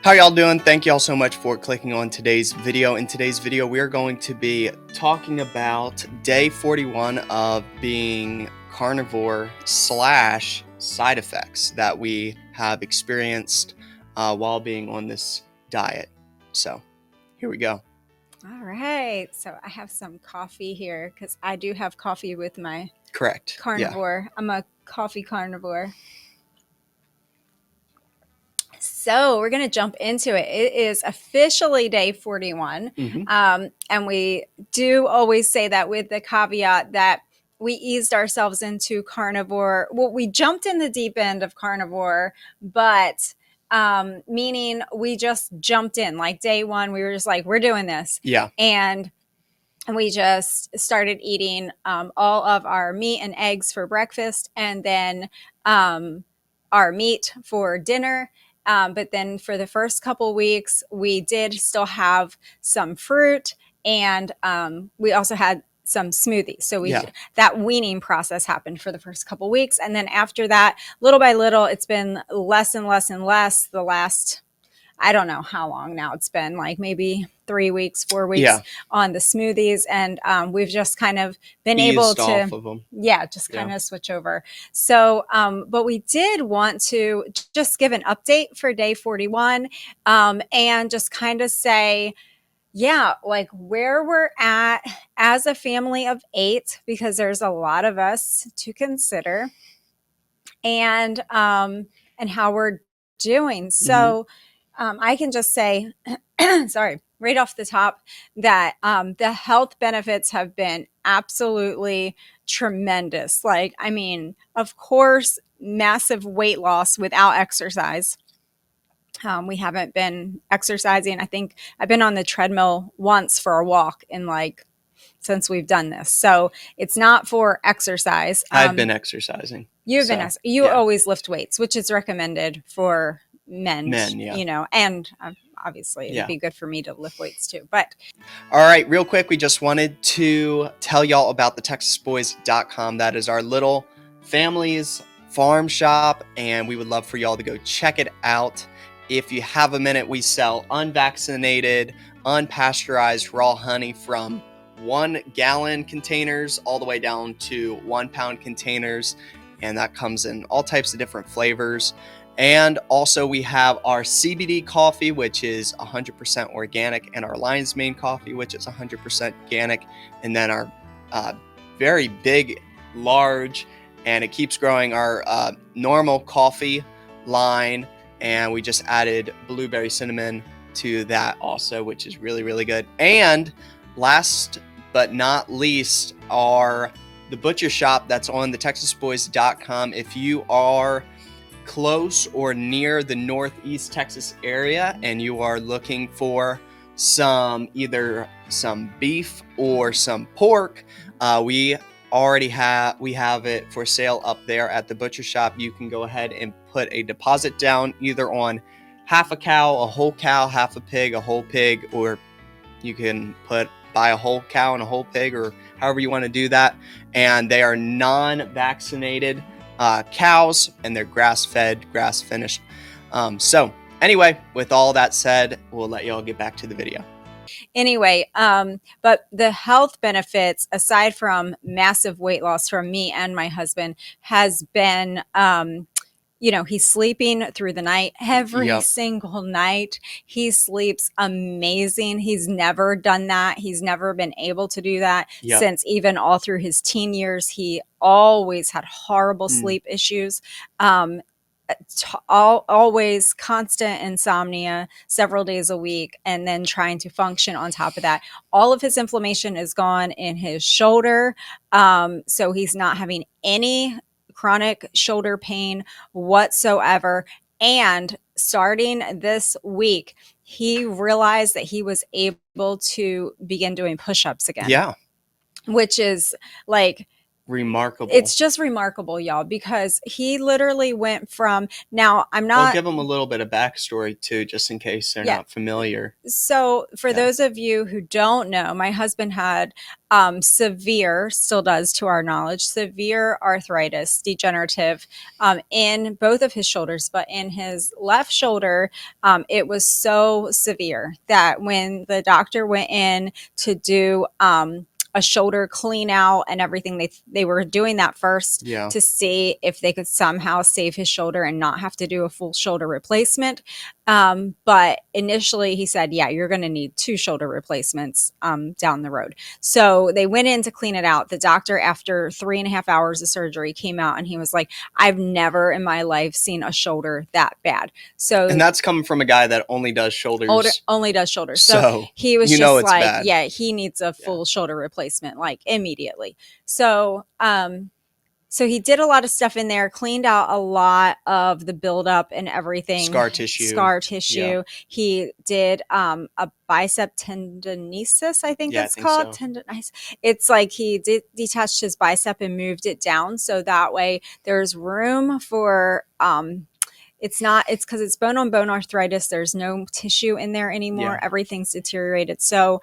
How y'all doing? Thank y'all so much for clicking on today's video. In today's video, we are going to be talking about day 41 of being carnivore / side effects that we have experienced while being on this diet. So here we go. All right. So I have some coffee here because I do have coffee with my carnivore. Yeah. I'm a coffee carnivore. So we're going to jump into it. It is officially day 41. And we do always say that with the caveat that we eased ourselves into carnivore. Well, we jumped in the deep end of carnivore, but meaning we just jumped in. Like day one, we were just like, we're doing this. Yeah. And we just started eating all of our meat and eggs for breakfast, and then our meat for dinner. But then for the first couple weeks, we did still have some fruit, and we also had some smoothies. So that weaning process happened for the first couple weeks. And then after that, little by little, it's been less and less and less the last, I don't know how long now. It's been like maybe 3 weeks, 4 weeks on the smoothies. And we've just kind of been able to, off of them. Just kind of switch over. So, but we did want to just give an update for day 41 and just kind of say, like where we're at as a family of 8, because there's a lot of us to consider, and how we're doing. So I can just say, sorry, right off the top, that the health benefits have been absolutely tremendous. Like, I mean, of course, massive weight loss without exercise. We haven't been exercising. I think I've been on the treadmill once for a walk since we've done this. So it's not for exercise. I've been exercising. You always lift weights, which is recommended for men, and obviously it'd be good for me to lift weights too. But all right, real quick, we just wanted to tell y'all about the TexasBoys.com. That is our little family's farm shop, and we would love for y'all to go check it out. If you have a minute, we sell unvaccinated, unpasteurized raw honey from 1-gallon containers all the way down to 1-pound containers, and that comes in all types of different flavors. And also we have our CBD coffee, which is 100% organic, and our lion's mane coffee, which is 100% organic, and then our very big, large, and it keeps growing, our normal coffee line. And we just added blueberry cinnamon to that also, which is really, really good. And last but not least, are the butcher shop that's on the TexasBoys.com. If you are close or near the Northeast Texas area and you are looking for either some beef or some pork, we have it for sale up there at the butcher shop. You can go ahead and put a deposit down either on half a cow, a whole cow, half a pig, a whole pig, or you can buy a whole cow and a whole pig, or however you want to do that. And they are non-vaccinated cows, and they're grass-fed, grass-finished. So anyway, with all that said, we'll let y'all get back to the video. Anyway, but the health benefits, aside from massive weight loss from me and my husband, has been, he's sleeping through the night every single night. He sleeps amazing. He's never done that. He's never been able to do that since even all through his teen years. He always had horrible sleep issues. Always constant insomnia several days a week, and then trying to function on top of that. All of his inflammation is gone in his shoulder. So he's not having any chronic shoulder pain whatsoever. And starting this week, he realized that he was able to begin doing push-ups again. Yeah. Which is like, remarkable. It's just remarkable, y'all, because he literally went from, now I'm not. I'll give them a little bit of backstory too, just in case they're not familiar. So for those of you who don't know, my husband had severe, still does to our knowledge, severe arthritis, degenerative, in both of his shoulders, but in his left shoulder, it was so severe that when the doctor went in to do a shoulder clean out and everything, they were doing that first to see if they could somehow save his shoulder and not have to do a full shoulder replacement. But initially he said, yeah, you're going to need 2 shoulder replacements down the road. So they went in to clean it out. The doctor, after 3.5 hours of surgery, came out and he was like, I've never in my life seen a shoulder that bad. So, and that's coming from a guy that only does shoulders. Only does shoulders. So he was just like, bad. Yeah, he needs a full shoulder replacement, like immediately. So, so he did a lot of stuff in there, cleaned out a lot of the buildup and everything. Scar tissue. Yeah. He did a bicep tendinosis, I think it's called. So. It's like he detached his bicep and moved it down. So that way there's room for... it's because it's bone on bone arthritis. There's no tissue in there anymore. Yeah. Everything's deteriorated. So,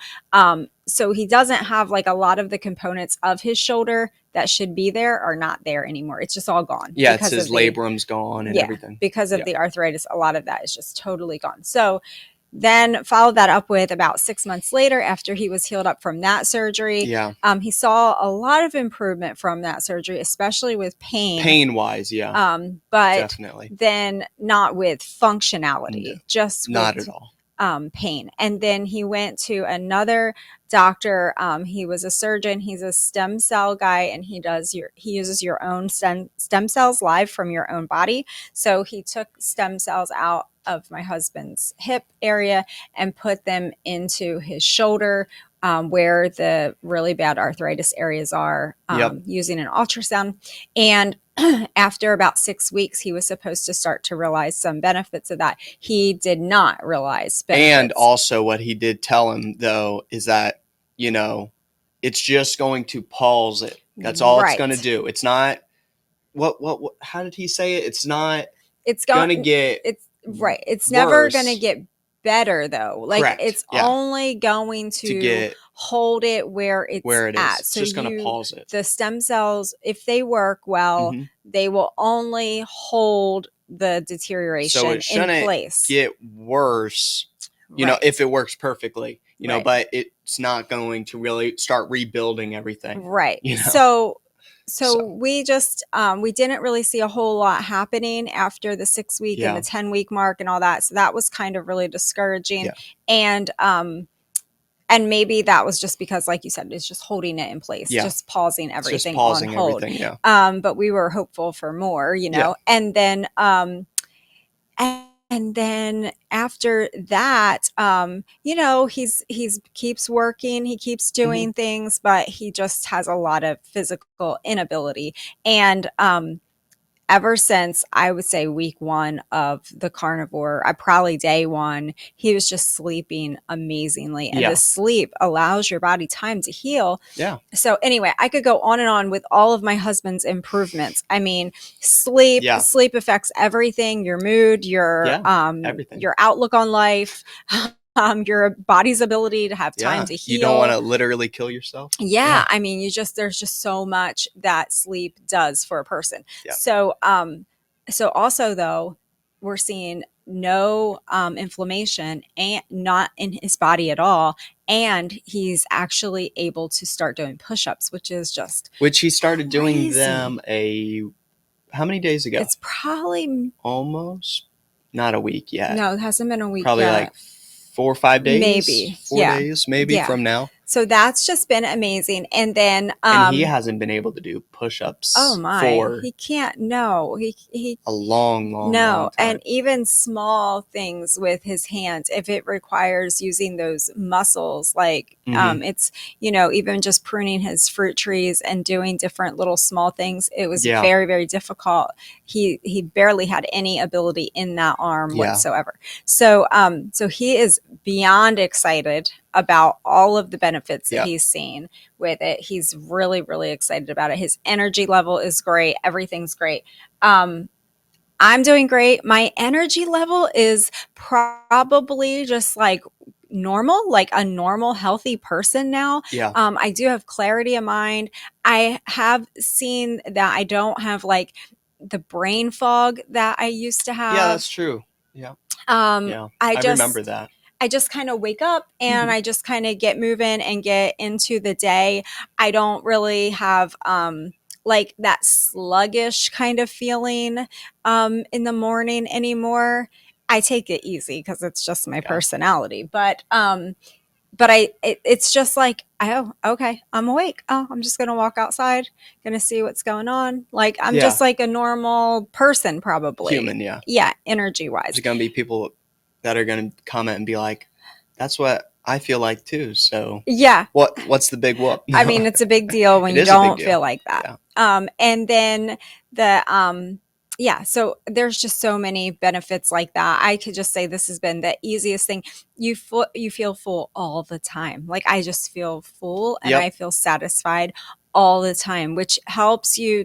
so he doesn't have like a lot of the components of his shoulder that should be there are not there anymore. It's just all gone. Yeah. It's his labrum's gone and everything. Because of the arthritis, a lot of that is just totally gone. So then followed that up with about 6 months later, after he was healed up from that surgery. Yeah. He saw a lot of improvement from that surgery, especially with pain wise. Yeah. But definitely then not with functionality, just not at all. Pain. And then he went to another doctor. He was a surgeon. He's a stem cell guy, and he uses your own stem cells live from your own body. So he took stem cells out of my husband's hip area and put them into his shoulder, where the really bad arthritis areas are, using an ultrasound. And after about 6 weeks, he was supposed to start to realize some benefits of that. He did not realize benefits. And also what he did tell him, though, is that, you know, it's just going to pause it. That's all it's going to do. It's not, how did he say it? It's not going to get... It's never going to get better, though. Like, correct. It's only going to hold it where it's at. So just going to pause it. The stem cells, if they work well, they will only hold the deterioration so it shouldn't in place. Get worse, you know, if it works perfectly, you know, but it's not going to really start rebuilding everything. Right. You know? So we just, we didn't really see a whole lot happening after the 6 week and the 10-week mark and all that. So that was kind of really discouraging. Yeah. And maybe that was just because, like you said, it's just holding it in place, just pausing everything on hold. But we were hopeful for more, you know, and then, and then after that, you know, he's keeps working, he keeps doing things, but he just has a lot of physical inability. And ever since, I would say, week 1 of the carnivore, probably day 1, he was just sleeping amazingly. And the sleep allows your body time to heal. Yeah. So anyway, I could go on and on with all of my husband's improvements. I mean, sleep affects everything, your mood, your everything. Your outlook on life. Your body's ability to have time to heal. You don't want to literally kill yourself. Yeah. I mean, there's just so much that sleep does for a person. Yeah. So, so also though, we're seeing no inflammation and not in his body at all. And he's actually able to start doing push-ups, which he started doing them how many days ago? It's probably almost not a week yet. No, it hasn't been a week probably yet. Like 4 or 5 days, maybe 4 days, maybe from now. So that's just been amazing. And then, and he hasn't been able to do push-ups. Oh my, he can't. No, he a long time. And even small things with his hands, if it requires using those muscles, like, it's, you know, even just pruning his fruit trees and doing different little small things. It was very, very difficult. He barely had any ability in that arm whatsoever. So, so he is beyond excited about all of the benefits that Yep. he's seen with it. He's really, really excited about it. His energy level is great. Everything's great. I'm doing great. My energy level is probably just like normal, like a normal, healthy person now. Yeah. I do have clarity of mind. I have seen that I don't have like the brain fog that I used to have. Yeah, that's true. Yeah. Yeah. I remember that. I just kind of wake up and Mhm. I just kind of get moving and get into the day. I don't really have like that sluggish kind of feeling in the morning anymore. I take it easy because it's just my Yeah. personality. But it's just like, oh, okay, I'm awake. Oh, I'm just gonna walk outside, gonna see what's going on. Like I'm Yeah. just like a normal person, probably. Human, yeah. Yeah, energy wise. There's going to be people that are going to comment and be like, that's what I feel like too. So Yeah. what's the big whoop? I mean, it's a big deal when It you is a big don't deal. feel like that. Yeah. And then yeah, so there's just so many benefits like that. I could just say this has been the easiest thing. You feel full all the time. Like I just feel full and Yep. I feel satisfied all the time, which helps you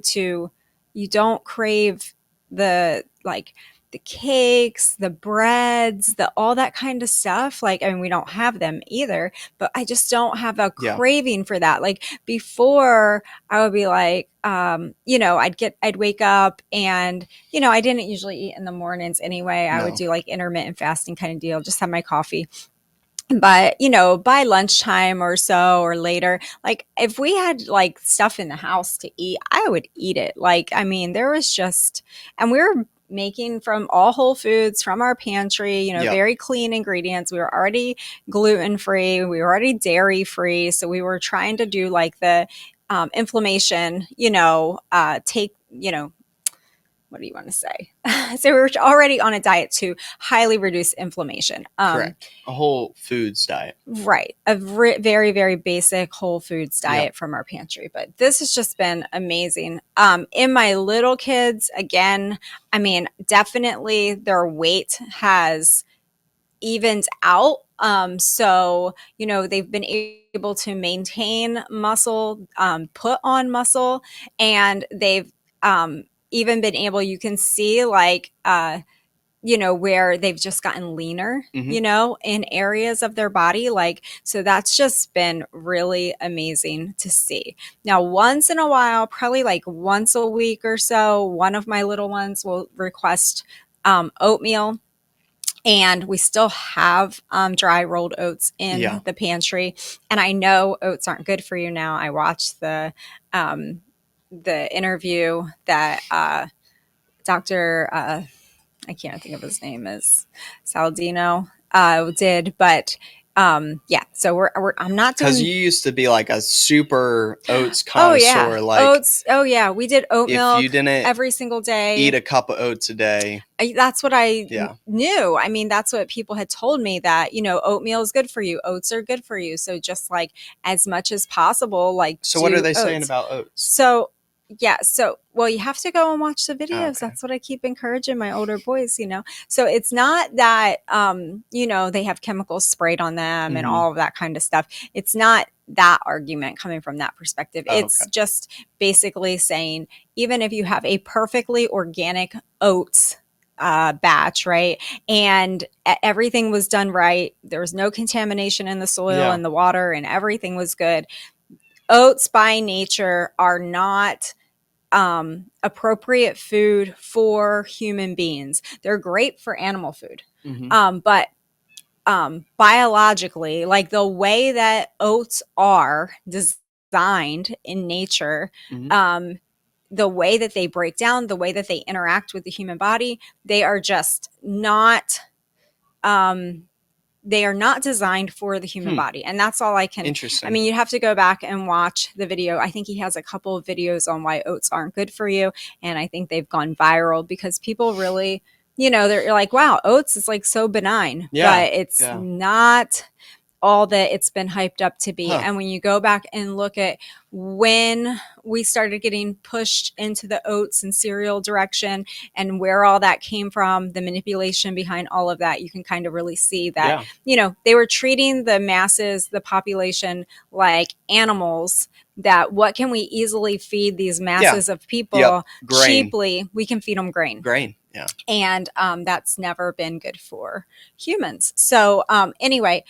don't crave the like the cakes, the breads, the all that kind of stuff. Like, I mean, we don't have them either, but I just don't have a Yeah. craving for that. Like before I would be like, I'd wake up and, I didn't usually eat in the mornings anyway. I would No. do like intermittent fasting kind of deal, just have my coffee. But, by lunchtime or so or later, like if we had like stuff in the house to eat, I would eat it. Like, I mean, there was just, and we were making from all whole foods from our pantry, Yep. very clean ingredients. We were already gluten free. We were already dairy free. So we were trying to do like the inflammation, what do you want to say? So we were already on a diet to highly reduce inflammation. Correct. A whole foods diet. Right. A very, very basic whole foods diet Yep. from our pantry. But this has just been amazing. In my little kids, again, I mean, definitely their weight has evened out. So, they've been able to maintain muscle, put on muscle, and they've even been able, you can see like, where they've just gotten leaner, Mhm. in areas of their body. Like, so that's just been really amazing to see. Now, once in a while, probably like once a week or so, one of my little ones will request oatmeal. And we still have dry rolled oats in Yeah. the pantry. And I know oats aren't good for you now. I watched the interview that Dr. I can't think of his name is Saladino did, but yeah. So I'm not doing. Because you used to be like a super oats Oh yeah, connoisseur. Like oats. Oh yeah, we did oat if milk you didn't every single day. eat a cup of oats a day, That's what I yeah. knew. I mean, that's what people had told me, that, oatmeal is good for you. Oats are good for you. So just like as much as possible, like So what are do they saying oats. about oats? So yeah, so well, you have to go and watch the videos. Okay. That's what I keep encouraging my older boys, So it's not that they have chemicals sprayed on them and Mhm. all of that kind of stuff. It's not that argument coming from that perspective. Oh, It's okay. just basically saying, even if you have a perfectly organic oats batch, right? And everything was done right. There was no contamination in the soil Yeah. and the water, and everything was good. Oats by nature are not appropriate food for human beings. They're great for animal food. Mhm. But biologically, like the way that oats are designed in nature, Mhm. the way that they break down, the way that they interact with the human body, they are just not they are not designed for the human body. And that's all I can. Interesting. I mean, you'd have to go back and watch the video. I think he has a couple of videos on why oats aren't good for you. And I think they've gone viral because people really, they're like, wow, oats is like so benign. Yeah. But it's Yeah. not all that it's been hyped up to be. Huh. And when you go back and look at when we started getting pushed into the oats and cereal direction and where all that came from, the manipulation behind all of that, you can kind of really see that, they were treating the masses, the population, like animals. That what can we easily feed these masses of people cheaply? We can feed them grain. Yeah. And that's never been good for humans. So anyway,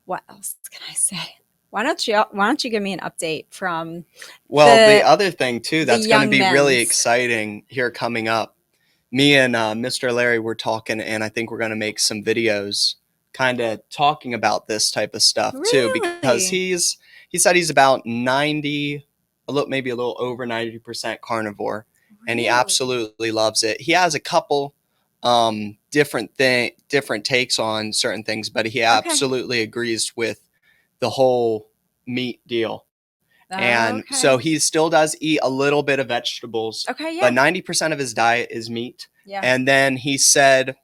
what else can I say? Why don't you give me an update from the other thing too that's going to be really men's. exciting here coming up. Me and Mr. Larry were talking, and I think we're going to make some videos kind of talking about this type of stuff too, because he said he's about 90, maybe a little over 90% carnivore, and he absolutely loves it. He has a couple different takes on certain things, but he absolutely agrees with the whole meat deal. And so he still does eat a little bit of vegetables, but 90% of his diet is meat. And then he said,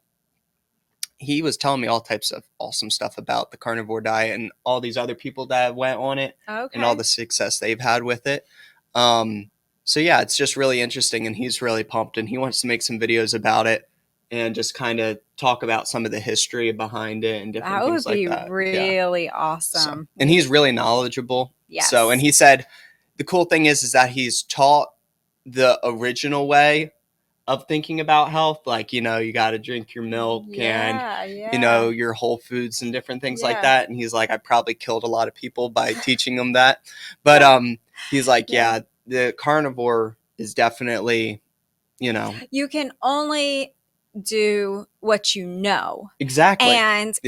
he was telling me all types of awesome stuff about the carnivore diet and all these other people that went on it and all the success they've had with it. So yeah, it's just really interesting, and he's really pumped, and he wants to make some videos about it and just kind of talk about some of the history behind it and different things like that. That would be really awesome. And he's really knowledgeable. So, and he said the cool thing is that he's taught the original way of thinking about health. Like, you got to drink your milk and, your whole foods and different things like that. And he's like, I probably killed a lot of people by teaching them that. But he's like, the carnivore is definitely, You can only do what you know. Exactly. And,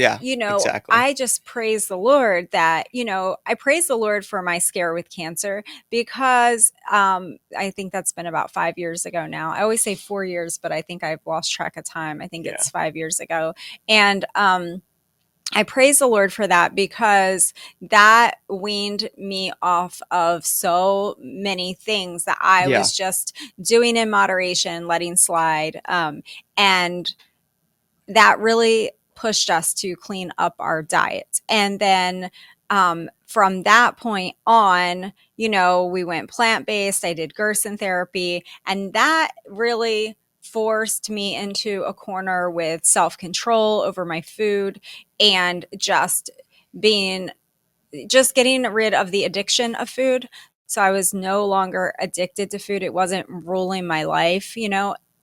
I just praise the Lord that, I praise the Lord for my scare with cancer, because I think that's been about 5 years ago now. I always say 4 years, but I think I've lost track of time. I think it's 5 years ago. And I praise the Lord for that, because that weaned me off of so many things that I was just doing in moderation, letting slide. And that really pushed us to clean up our diet. And then from that point on, we went plant-based. I did Gerson therapy, and that really forced me into a corner with self-control over my food and just getting rid of the addiction of food. So I was no longer addicted to food. It wasn't ruling my life,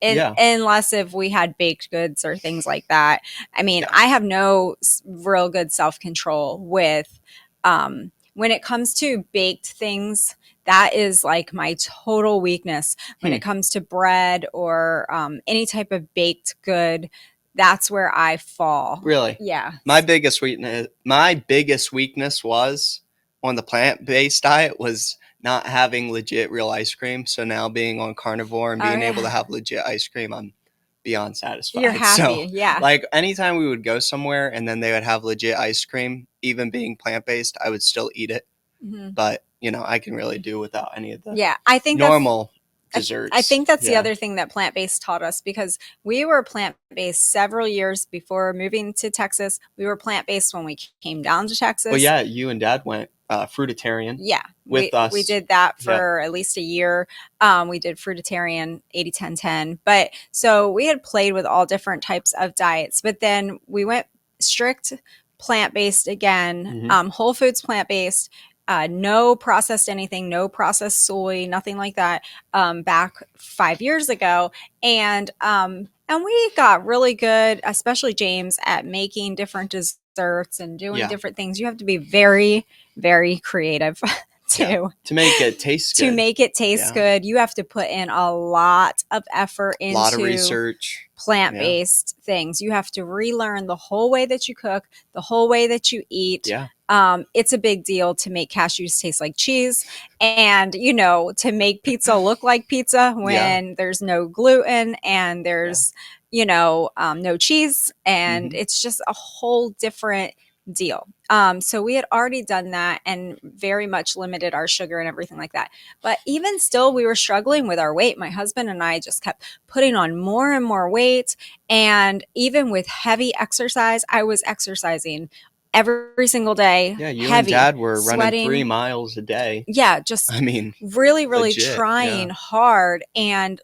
unless if we had baked goods or things like that. I mean, I have no real good self-control with when it comes to baked things. That is like my total weakness when it comes to bread or any type of baked good. That's where I fall. Really? Yeah. My biggest weakness was on the plant-based diet was not having legit real ice cream. So now being on carnivore and being able to have legit ice cream, I'm beyond satisfied. You're happy. So, like anytime we would go somewhere and then they would have legit ice cream, even being plant-based, I would still eat it. Mm-hmm. But, I can really do without any of the I think normal desserts. I think that's the other thing that plant-based taught us, because we were plant-based several years before moving to Texas. We were plant-based when we came down to Texas. Well, yeah, you and Dad went fruitarian. Yeah. With us. We did that for at least a year. We did fruitarian 80-10-10. But so we had played with all different types of diets, but then we went strict plant-based again, whole foods plant-based. No processed anything, no processed soy, nothing like that, back 5 years ago. And we got really good, especially James, at making different desserts and doing different things. You have to be very, very creative to make it taste good. To make it taste good, you have to put in a lot of effort into a lot of research. Plant-based things. You have to relearn the whole way that you cook, the whole way that you eat. Yeah. It's a big deal to make cashews taste like cheese, and to make pizza look like pizza when there's no gluten and there's no cheese, and it's just a whole different deal. So we had already done that and very much limited our sugar and everything like that. But even still, we were struggling with our weight. My husband and I just kept putting on more and more weight. And even with heavy exercise, I was exercising every single day. Yeah, you heavy, and Dad were sweating, running 3 miles a day. Yeah, just I mean, really, really legit, trying yeah. hard. And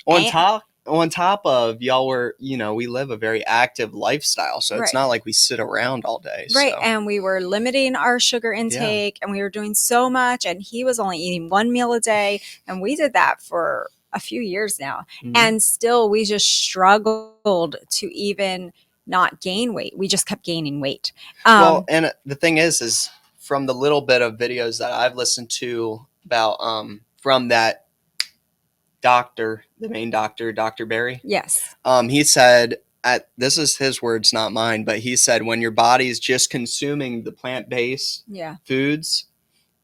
On top of y'all were, we live a very active lifestyle, so it's Right. not like we sit around all day. Right. So. And we were limiting our sugar intake, and we were doing so much, and he was only eating 1 meal a day. And we did that for a few years now. Mhm. And still we just struggled to even not gain weight. We just kept gaining weight. Well, and the thing is from the little bit of videos that I've listened to about from that doctor, the main doctor, Dr. Berry. Yes. He said, this is his words, not mine, but he said when your body's just consuming the plant-based foods,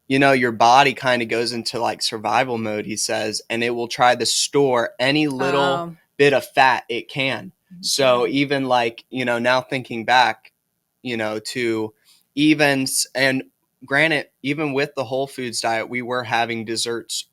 your body kind of goes into like survival mode, he says, and it will try to store any little bit of fat it can. So even like, now thinking back, to even, and granted, even with the whole foods diet, we were having desserts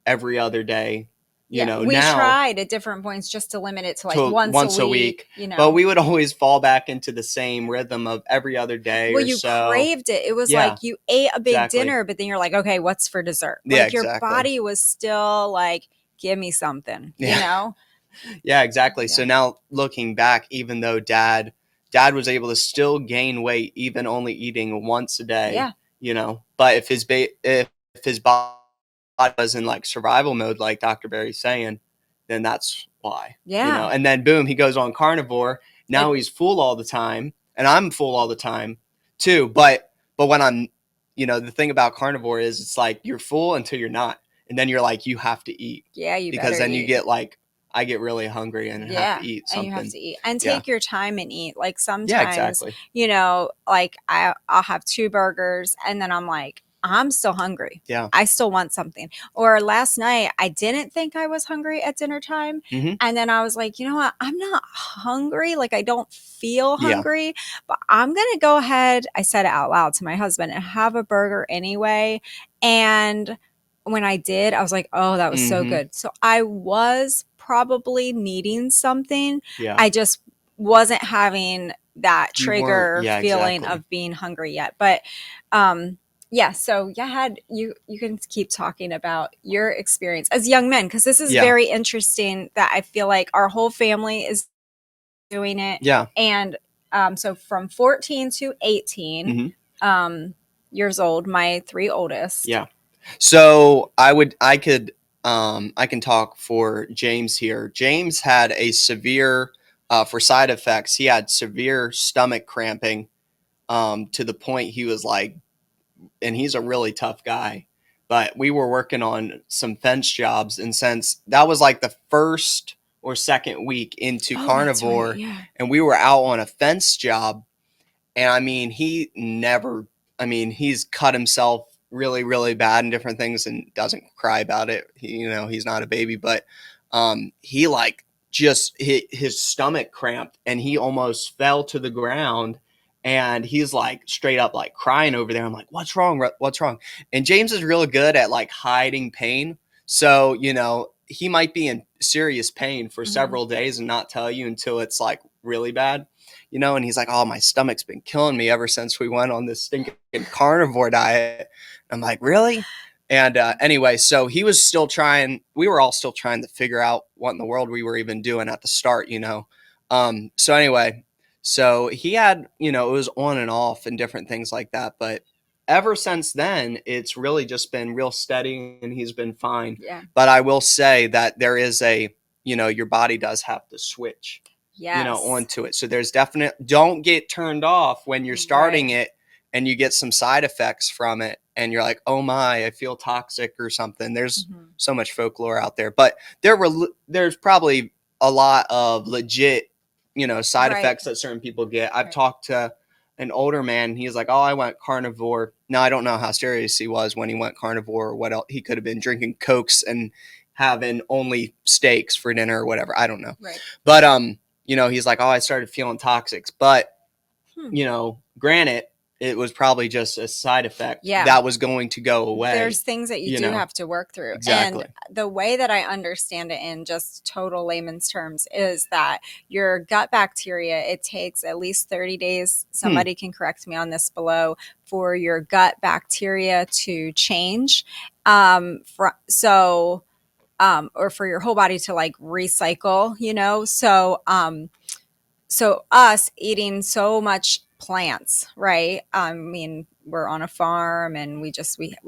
every other day. We now tried at different points just to limit it to like once a week. But we would always fall back into the same rhythm of every other day. Well, you craved it. It was like you ate a big dinner, but then you're like, okay, what's for dessert? Like your body was still like, give me something, Yeah, exactly. So now looking back, even though Dad was able to still gain weight, even only eating once a day. But if his body was in like survival mode, like Dr. Berry's saying, then that's why. And then boom, he goes on carnivore. Now he's full all the time, and I'm full all the time too. But when I'm, the thing about carnivore is it's like you're full until you're not, and then you're like you have to eat. Yeah, because then you get like, I get really hungry and have to eat something. And you have to eat and take your time and eat. Like sometimes, exactly. Like I'll have 2 burgers and then I'm like, I'm still hungry. Yeah. I still want something. Or last night, I didn't think I was hungry at dinner time. Mm-hmm. And then I was like, you know what? I'm not hungry. Like I don't feel hungry, but I'm going to go ahead. I said it out loud to my husband and have a burger anyway. And when I did, I was like, oh, that was so good. So I was probably needing something. Yeah. I just wasn't having that trigger feeling of being hungry yet. But so you can keep talking about your experience as young men, because this is very interesting that I feel like our whole family is doing it. Yeah. And so from 14 to 18 years old, my 3 oldest. Yeah. So I can talk for James here. James had a severe, for side effects, he had severe stomach cramping to the point he was like, and he's a really tough guy, but we were working on some fence jobs. And since that was like the first or second week into carnivore, and we were out on a fence job, and I mean, he's cut himself really, really bad and different things and doesn't cry about it. He's not a baby, but he like just hit his stomach cramped and he almost fell to the ground, and he's like straight up like crying over there. I'm like, what's wrong? What's wrong? And James is really good at like hiding pain. So, he might be in serious pain for several days and not tell you until it's like really bad. And he's like, oh, my stomach's been killing me ever since we went on this stinking carnivore diet. I'm like, really? And anyway, so we were all still trying to figure out what in the world we were even doing at the start, So anyway, so he had, it was on and off and different things like that. But ever since then, it's really just been real steady and he's been fine. Yeah. But I will say that there is your body does have to switch. Onto it. So there's don't get turned off when you're starting it and you get some side effects from it and you're like, oh my, I feel toxic or something. There's so much folklore out there, but there's probably a lot of legit, side effects that certain people get. I've talked to an older man. He's like, oh, I went carnivore. Now I don't know how serious he was when he went carnivore or what else. He could have been drinking Cokes and having only steaks for dinner or whatever. I don't know. Right. But, he's like, oh, I started feeling toxic. But, granted, it was probably just a side effect Yeah. that was going to go away. There's things that you do have to work through. Exactly. And the way that I understand it in just total layman's terms is that your gut bacteria, it takes at least 30 days, somebody can correct me on this below, for your gut bacteria to change. Or for your whole body to like recycle, you know? So us eating so much plants, right? I mean, we're on a farm and we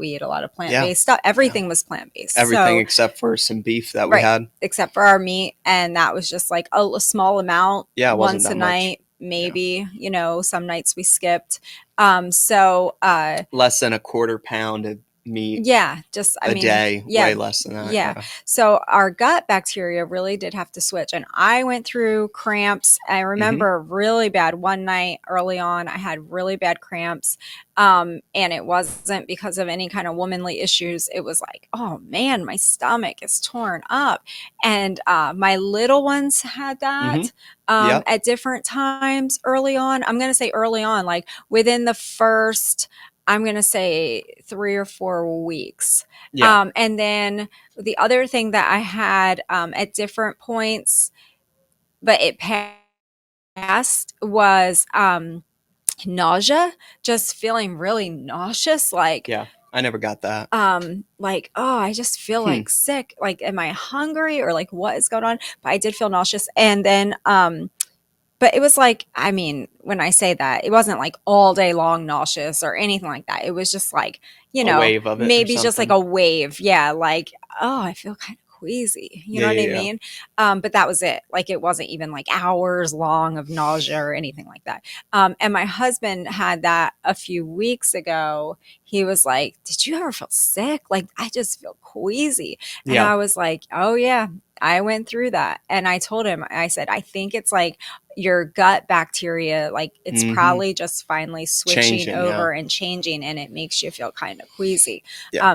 eat a lot of plant-based stuff. Everything was plant-based. Everything except for some beef that we had. Except for our meat. And that was just like a small amount once a night, maybe, you know, some nights we skipped. Less than a quarter pound of meat a day, way less than that. So our gut bacteria really did have to switch, and I went through cramps. I remember really bad one night early on. I had really bad cramps, and it wasn't because of any kind of womanly issues. It was like, oh man, my stomach is torn up, and my little ones had that at different times early on. I'm going to say early on, like within the first, I'm going to say 3 or 4 weeks. And then the other thing that I had at different points, but it passed, was nausea, just feeling really nauseous. Like, I never got that. Like, oh, I just feel like sick. Like, am I hungry or like what is going on? But I did feel nauseous. And then, but it was like, I mean, when I say that, it wasn't like all day long nauseous or anything like that. It was just like, you know, wave of it, maybe just like a wave. Yeah. Like, oh, I feel kind of queasy. You know what I mean? But that was it. Like, it wasn't even like hours long of nausea or anything like that. And my husband had that a few weeks ago. He was like, did you ever feel sick? Like, I just feel queasy. And I was like, oh yeah, I went through that. And I told him, I said, I think it's like your gut bacteria, like it's probably just finally switching over and changing, and it makes you feel kind of queasy.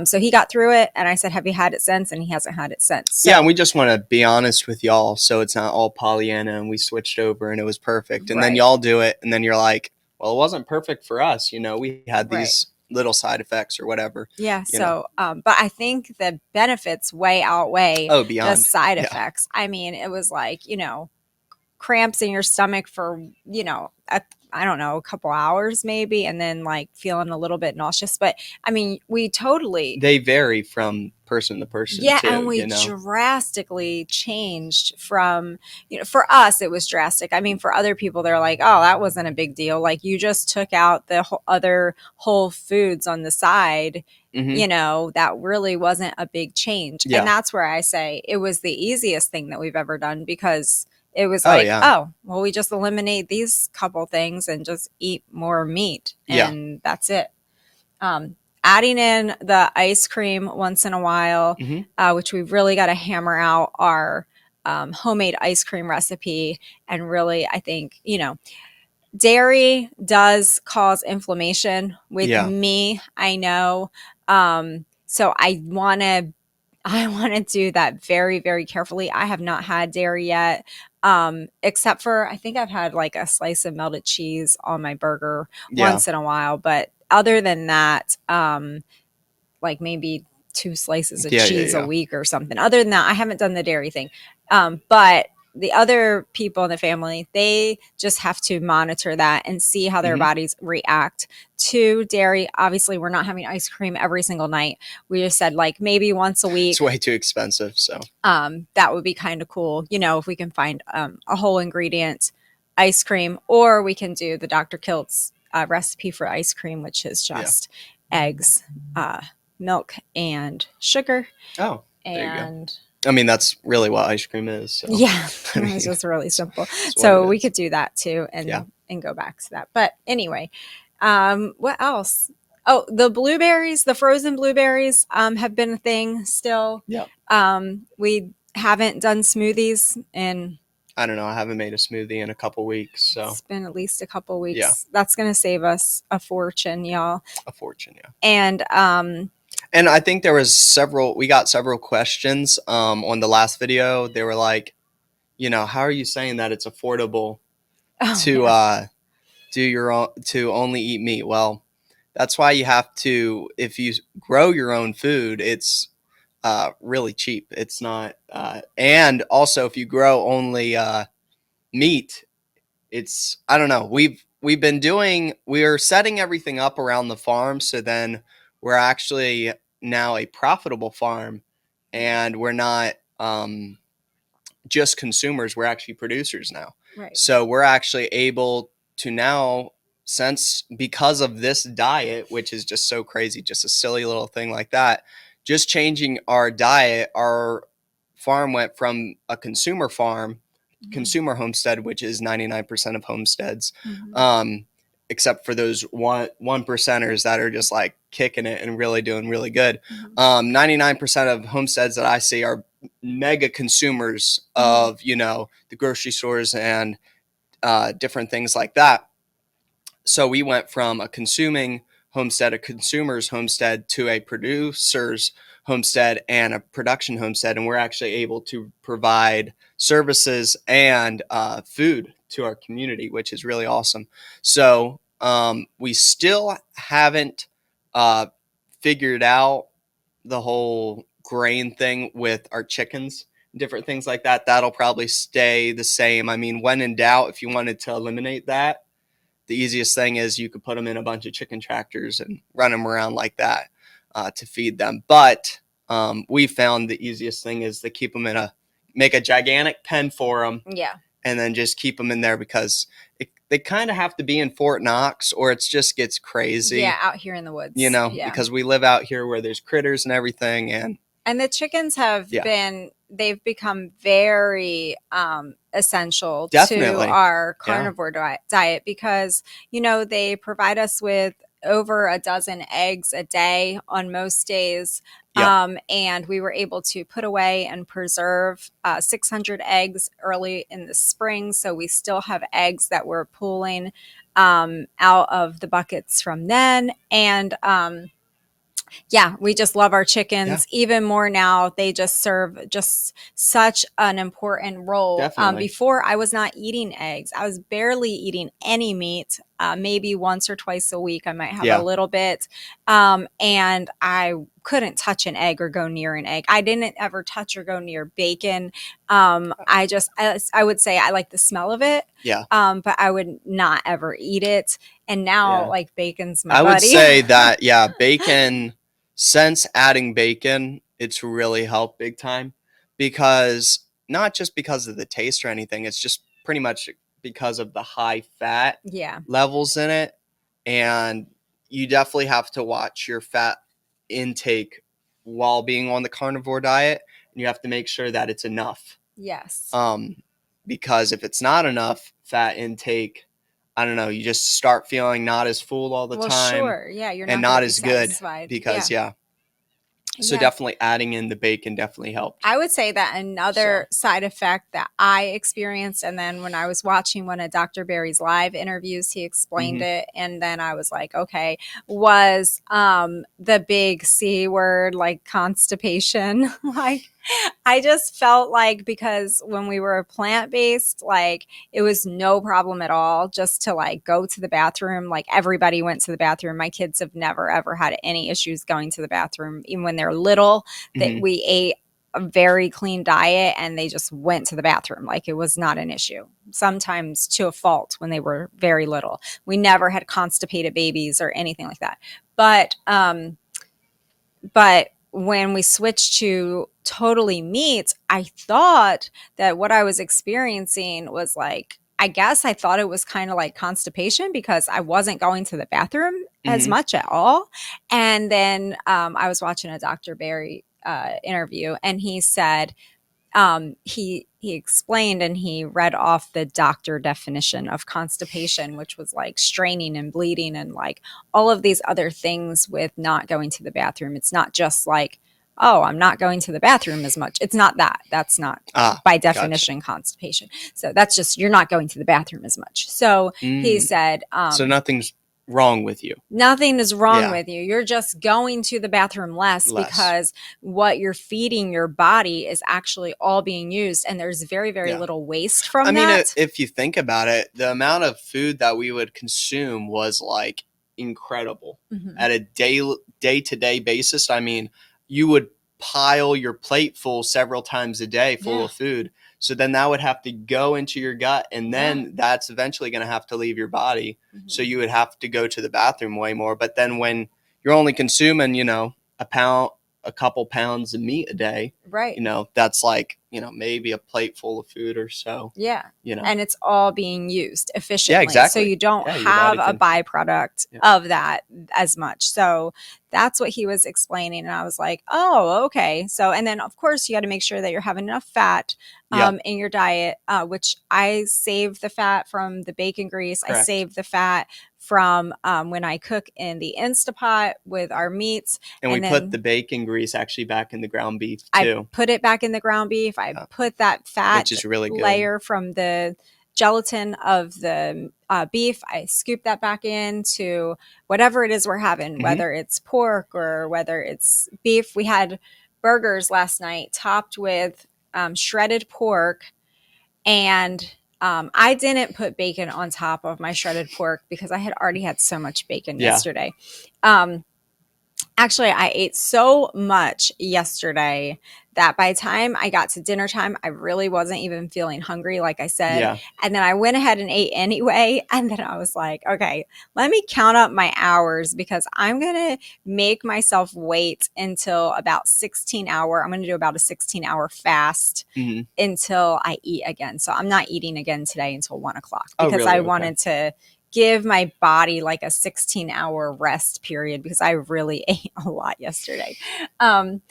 So he got through it, and I said, have you had it since? And he hasn't had it since. So, and we just want to be honest with y'all, so it's not all Pollyanna and we switched over and it was perfect. And then y'all do it, and then you're like, well, it wasn't perfect for us. You know, we had these little side effects or whatever. But I think the benefits way outweigh the side effects. I mean, it was like, you know, cramps in your stomach for, you know, I don't know, a couple hours maybe, and then like feeling a little bit nauseous. But I mean, they vary from person to person. Yeah, too, and we drastically changed from, you know, for us it was drastic. I mean, for other people they're like, oh, that wasn't a big deal. Like, you just took out the other whole foods on the side. You know, that really wasn't a big change. And that's where I say it was the easiest thing that we've ever done, because it was like, oh, well, we just eliminate these couple things and just eat more meat. And that's it. Adding in the ice cream once in a while, which we've really got to hammer out our homemade ice cream recipe. And really, I think, you know, dairy does cause inflammation with me, I know. So I want to do that very, very carefully. I have not had dairy yet, except for, I think I've had like a slice of melted cheese on my burger once in a while. But other than that, like maybe 2 slices of cheese a week or something. Other than that, I haven't done the dairy thing. But the other people in the family, they just have to monitor that and see how their bodies react to dairy. Obviously, we're not having ice cream every single night. We just said like maybe once a week. It's way too expensive. So that would be kind of cool, you know, if we can find a whole ingredient ice cream, or we can do the Dr. Kilt's recipe for ice cream, which is just eggs, milk, and sugar. Oh, there you go. I mean, that's really what ice cream is. So. It's just really simple. So we could do that too, and go back to that. But anyway, what else? Oh, the blueberries, the frozen blueberries, have been a thing still. We haven't done smoothies in, I don't know, I haven't made a smoothie in a couple weeks. So it's been at least a couple weeks. That's going to save us a fortune, y'all. A fortune, And I think we got several questions on the last video. They were like, you know, how are you saying that it's affordable to only eat meat. Well, that's why you have to, if you grow your own food, it's really cheap. It's not, and also if you grow only meat, it's, I don't know. We're setting everything up around the farm, so then we're actually now a profitable farm, and we're not just consumers, we're actually producers now. Right. So we're actually able to now, since because of this diet, which is just so crazy, just a silly little thing like that, just changing our diet, our farm went from a consumer farm, consumer homestead, which is 99% of homesteads, except for those one percenters that are just like kicking it and really doing really good. 99% of homesteads that I see are mega consumers of, the grocery stores and different things like that. So we went from a consuming homestead, a consumer's homestead, to a producer's homestead and a production homestead, and we're actually able to provide services and food to our community, which is really awesome. So we still haven't figured out the whole grain thing with our chickens, different things like that. That'll probably stay the same. I mean, when in doubt, if you wanted to eliminate that, the easiest thing is you could put them in a bunch of chicken tractors and run them around like that to feed them. But we found the easiest thing is to keep them make a gigantic pen for them. Yeah. And then just keep them in there, because they kind of have to be in Fort Knox or it just gets crazy. Yeah, out here in the woods. Because we live out here where there's critters and everything. And the chickens have they've become very essential to our carnivore diet, because, they provide us with over a dozen eggs a day on most days. And we were able to put away and preserve 600 eggs early in the spring. So we still have eggs that we're pulling out of the buckets from then. And we just love our chickens even more now. They just serve just such an important role. Before, I was not eating eggs. I was barely eating any meat. Maybe once or twice a week, I might have a little bit. And I couldn't touch an egg or go near an egg. I didn't ever touch or go near bacon. I would say I like the smell of it. But I would not ever eat it. And now, like, bacon's my buddy. I would say that, bacon, since adding bacon, it's really helped big time, because not just because of the taste or anything, it's just pretty much because of the high fat levels in it. And you definitely have to watch your fat intake while being on the carnivore diet. And you have to make sure that it's enough. Yes. Because if it's not enough fat intake, I don't know, you just start feeling not as full all the time. Sure. Yeah, you're not as good satisfied. Because so definitely adding in the bacon definitely helped. I would say that another side effect that I experienced, and then when I was watching one of Dr. Barry's live interviews, he explained it, and then I was like, okay, was the big C word, like constipation. Like, I just felt like, because when we were plant-based, like, it was no problem at all just to, like, go to the bathroom. Like, everybody went to the bathroom. My kids have never ever had any issues going to the bathroom, even when they're little. That we ate a very clean diet and they just went to the bathroom. Like, it was not an issue. Sometimes to a fault when they were very little. We never had constipated babies or anything like that. But when we switched to totally meat, I thought that what I was experiencing was, like, I guess I thought it was kind of like constipation, because I wasn't going to the bathroom as much at all. And then I was watching a Dr. Barry interview, and he said, he explained and he read off the doctor definition of constipation, which was like straining and bleeding and like all of these other things with not going to the bathroom. It's not just like, oh, I'm not going to the bathroom as much. It's not that. That's not by definition constipation. So that's just, you're not going to the bathroom as much. So he said, so nothing's wrong with you. Nothing is wrong Yeah. with you. You're just going to the bathroom less Less. because what you're feeding your body is actually all being used. And there's very, very Yeah. little waste from I mean, that. if you think about it, the amount of food that we would consume was like incredible at a day-to-day basis. I mean, you would pile your plate full several times a day full of food. So then that would have to go into your gut, and then that's eventually going to have to leave your body. So you would have to go to the bathroom way more. But then when you're only consuming, you know, a couple pounds of meat a day, Right. you know, that's like, you know, maybe a plate full of food or so. Yeah. You know, and it's all being used efficiently. Yeah, exactly. So you don't Yeah, your have body a byproduct of that as much. So that's what he was explaining. And I was like, oh, okay. So, and then of course you got to make sure that you're having enough fat in your diet, which I save the fat from the bacon grease. Correct. I save the fat from when I cook in the Instapot with our meats. And we put the bacon grease actually back in the ground beef too. I put it back in the ground beef. I put that fat which is really good. layer from the gelatin of the beef. I scoop that back into whatever it is we're having, whether it's pork or whether it's beef. We had burgers last night topped with shredded pork, and I didn't put bacon on top of my shredded pork because I had already had so much bacon yesterday. Actually, I ate so much yesterday that by the time I got to dinner time, I really wasn't even feeling hungry, like I said. Yeah. And then I went ahead and ate anyway. And then I was like, okay, let me count up my hours because I'm going to make myself wait until about 16-hour. I'm going to do about a 16-hour fast until I eat again. So I'm not eating again today until 1 o'clock because really? I wanted to give my body like a 16-hour rest period because I really ate a lot yesterday. What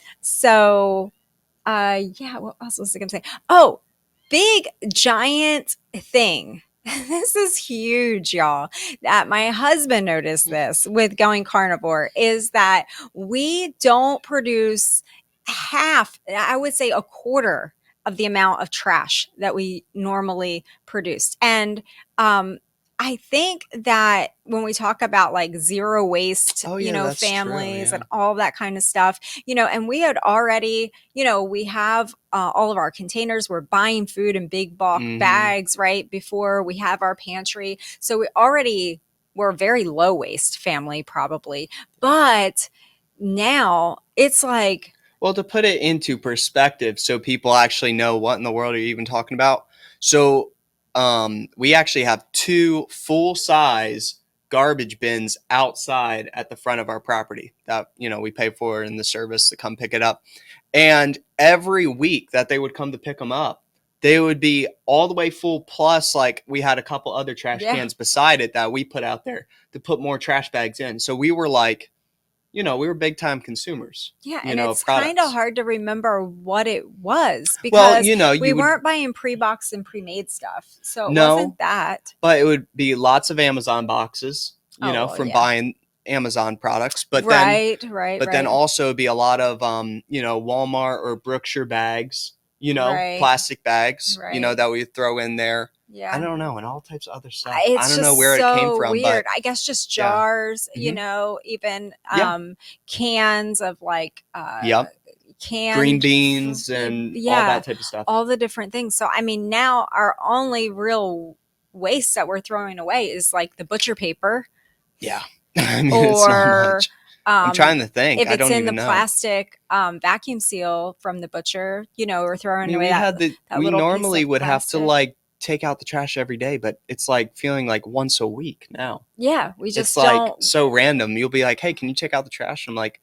else was I going to say? Oh, big giant thing. This is huge, y'all. That my husband noticed this with going carnivore is that we don't produce half, I would say a quarter of the amount of trash that we normally produced. And I think that when we talk about like zero waste, families and all that kind of stuff, and we had already, we have all of our containers. We're buying food in big bulk bags, right? Before we have our pantry. So we're a very low waste family probably. But now it's like. Well, to put it into perspective so people actually know what in the world are you even talking about. So we actually have 2 full-size garbage bins outside at the front of our property that, we pay for in the service to come pick it up. And every week that they would come to pick them up, they would be all the way full. Plus, like, we had a couple other trash cans beside it that we put out there to put more trash bags in. So we were like, we were big time consumers. Yeah, and it's kind of hard to remember what it was because we weren't buying pre-boxed and pre-made stuff. So it wasn't that. But it would be lots of Amazon boxes, from buying Amazon products. But then also it'd be a lot of Walmart or Brookshire bags, plastic bags, that we throw in there. Yeah. I don't know, and all types of other stuff. It's I don't know where it came from. Weird. But I guess just jars, even cans of like canned green beans and all that type of stuff. All the different things. So I mean, now our only real waste that we're throwing away is like the butcher paper. Yeah. I mean, it's not much. I'm trying to think. If I don't it's in even the know. Plastic vacuum seal from the butcher, we're throwing away we normally would have to like take out the trash every day, but it's like feeling like once a week now. Yeah, we just like so random. You'll be like, hey, can you take out the trash? I'm like,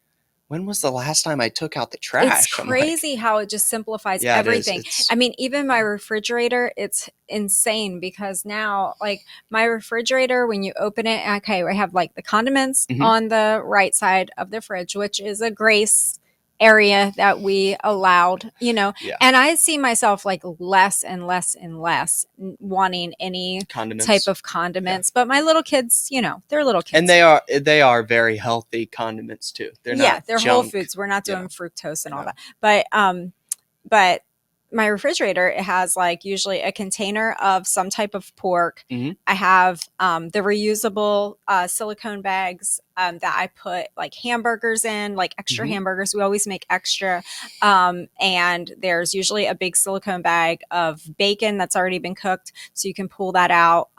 when was the last time I took out the trash? It's crazy how it just simplifies everything. I mean, even my refrigerator, it's insane because now, like my refrigerator, when you open it, okay, I have like the condiments on the right side of the fridge, which is a grace area that we allowed, and I see myself like less and less and less wanting any type of condiments. But my little kids, they're little kids, and they are very healthy condiments too. They're not they're junk. whole foods. We're not doing fructose and all that, but my refrigerator, it has like usually a container of some type of pork. Mm-hmm. I have the reusable silicone bags that I put like hamburgers in, like extra hamburgers. We always make extra. And there's usually a big silicone bag of bacon that's already been cooked. So you can pull that out,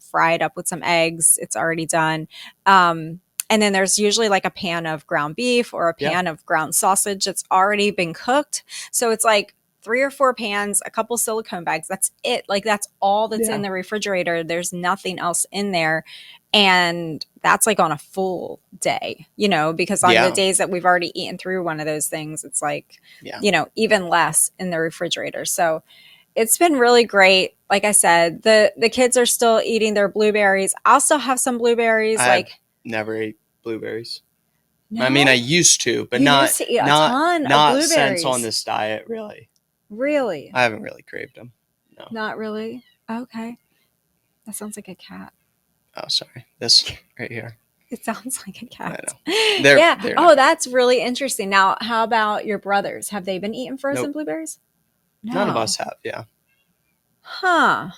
fry it up with some eggs. It's already done. And then there's usually like a pan of ground beef or a pan of ground sausage that's already been cooked. So it's like 3 or 4 pans, a couple silicone bags. That's it. Like that's all that's in the refrigerator. There's nothing else in there. And that's like on a full day, you know, because on the days that we've already eaten through one of those things, it's like, you know, even less in the refrigerator. So it's been really great. Like I said, the kids are still eating their blueberries. I'll still have some blueberries. I've never ate blueberries. No? I mean, I used to, but You not used to eat a ton of not blueberries. since on this diet, really. Really? I haven't really craved them. No. Not really? Okay. That sounds like a cat. Oh, sorry. This right here. It sounds like a cat. I know. They're That's really interesting. Now, how about your brothers? Have they been eating frozen blueberries? No. None of us have, yeah. Huh.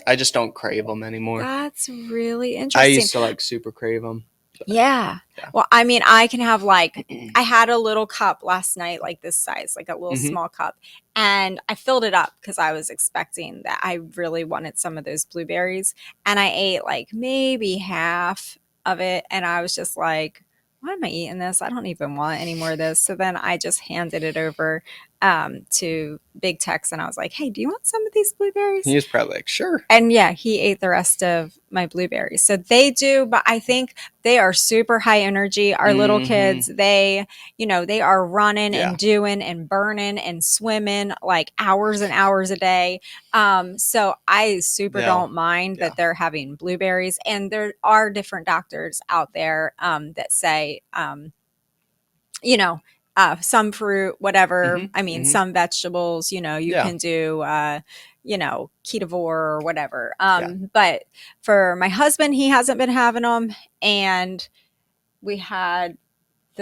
I just don't crave them anymore. That's really interesting. I used to like super crave them. Yeah. Well, I mean, I can have like, I had a little cup last night, like this size, like a little small cup. And I filled it up because I was expecting that I really wanted some of those blueberries. And I ate like maybe half of it. And I was just like, why am I eating this? I don't even want any more of this. So then I just handed it over to Big Tex and I was like, hey, do you want some of these blueberries? He was probably like, sure. And yeah, he ate the rest of my blueberries. So they do, but I think they are super high energy. Our little kids, they, you know, they are running and doing and burning and swimming like hours and hours a day. So I super don't mind that they're having blueberries. And there are different doctors out there that say, you know, some fruit, whatever. I mean, some vegetables, you know, you can do, you know, ketovore or whatever. But for my husband, he hasn't been having them. And we had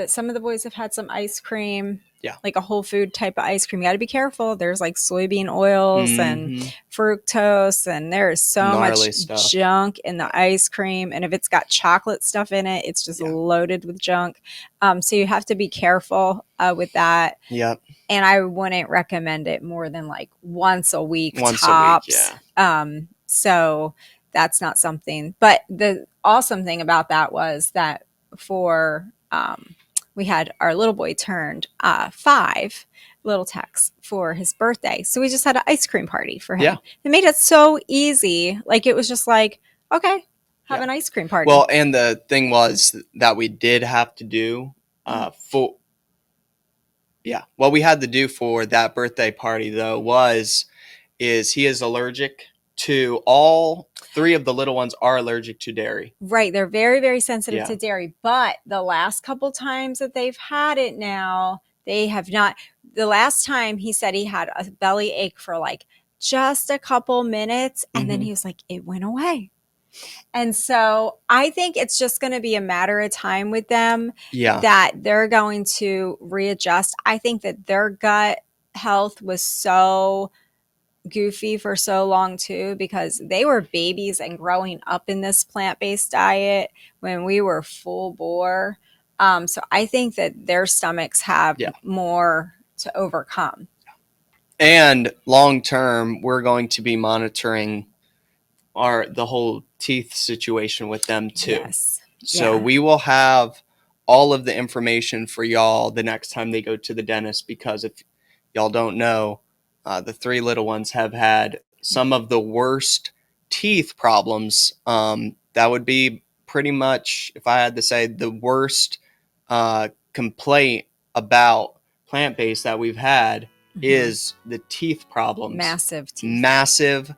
some of the boys have had some ice cream. Like a whole food type of ice cream. You got to be careful. There's like soybean oils and fructose, and there is so much junk in the ice cream. And if it's got chocolate stuff in it, it's just loaded with junk. So you have to be careful with that. Yep. And I wouldn't recommend it more than like once a week tops. So that's not something. But the awesome thing about that was that for we had our little boy turned 5, little Tex, for his birthday. So we just had an ice cream party for him. It made it so easy. Like it was just like, okay, have an ice cream party. Well, and the thing was that we did have to do what we had to do for that birthday party though is he is allergic to all 3 of the little ones are allergic to dairy. Right. They're very, very sensitive to dairy. But the last couple times that they've had it now, they have not. The last time he said he had a belly ache for like just a couple minutes. And then he was like, it went away. And so I think it's just going to be a matter of time with them that they're going to readjust. I think that their gut health was so goofy for so long too, because they were babies and growing up in this plant-based diet when we were full bore. So I think that their stomachs have more to overcome. And long term, we're going to be monitoring the whole teeth situation with them too. So we will have all of the information for y'all the next time they go to the dentist, because if y'all don't know, the 3 little ones have had some of the worst teeth problems. That would be pretty much, if I had to say, the worst complaint about plant-based that we've had is the teeth problems. Massive,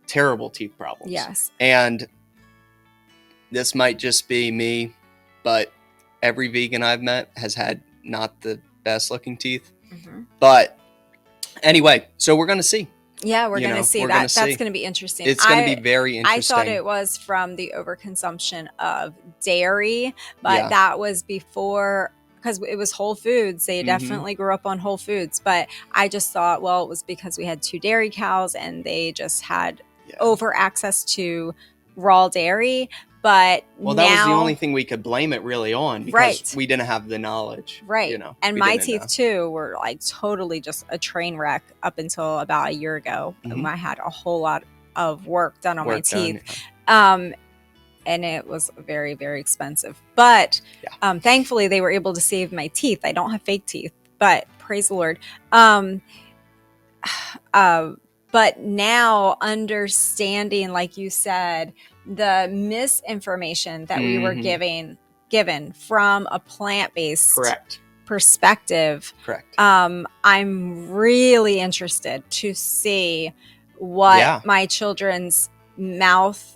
terrible teeth problems. Yes. And this might just be me, but every vegan I've met has had not the best looking teeth. But anyway, so we're going to see. Yeah, we're going to see. That's going to be interesting. It's going to be very interesting. I thought it was from the overconsumption of dairy, but that was before because it was whole foods. They definitely grew up on whole foods. But I just thought, well, it was because we had 2 dairy cows and they just had over access to raw dairy. But well, now, that was the only thing we could blame it really on, because we didn't have the knowledge. Right. You know, and my teeth too were like totally just a train wreck up until about a year ago. I had a whole lot of work done on my teeth. And it was very, very expensive. But thankfully, they were able to save my teeth. I don't have fake teeth, but praise the Lord. But now understanding, like you said, the misinformation that we were given from a plant-based perspective. I'm really interested to see what my children's mouth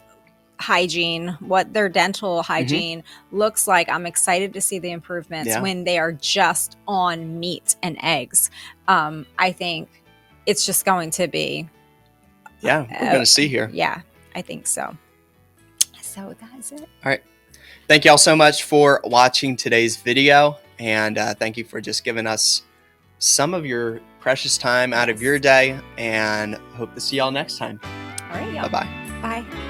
hygiene, what their dental hygiene looks like. I'm excited to see the improvements when they are just on meat and eggs. I think it's just going to be we're going to see here. I think so. So that's it. All right, thank y'all so much for watching today's video, and thank you for just giving us some of your precious time out of your day, and hope to see y'all next time. All right, y'all. Bye-bye. Bye.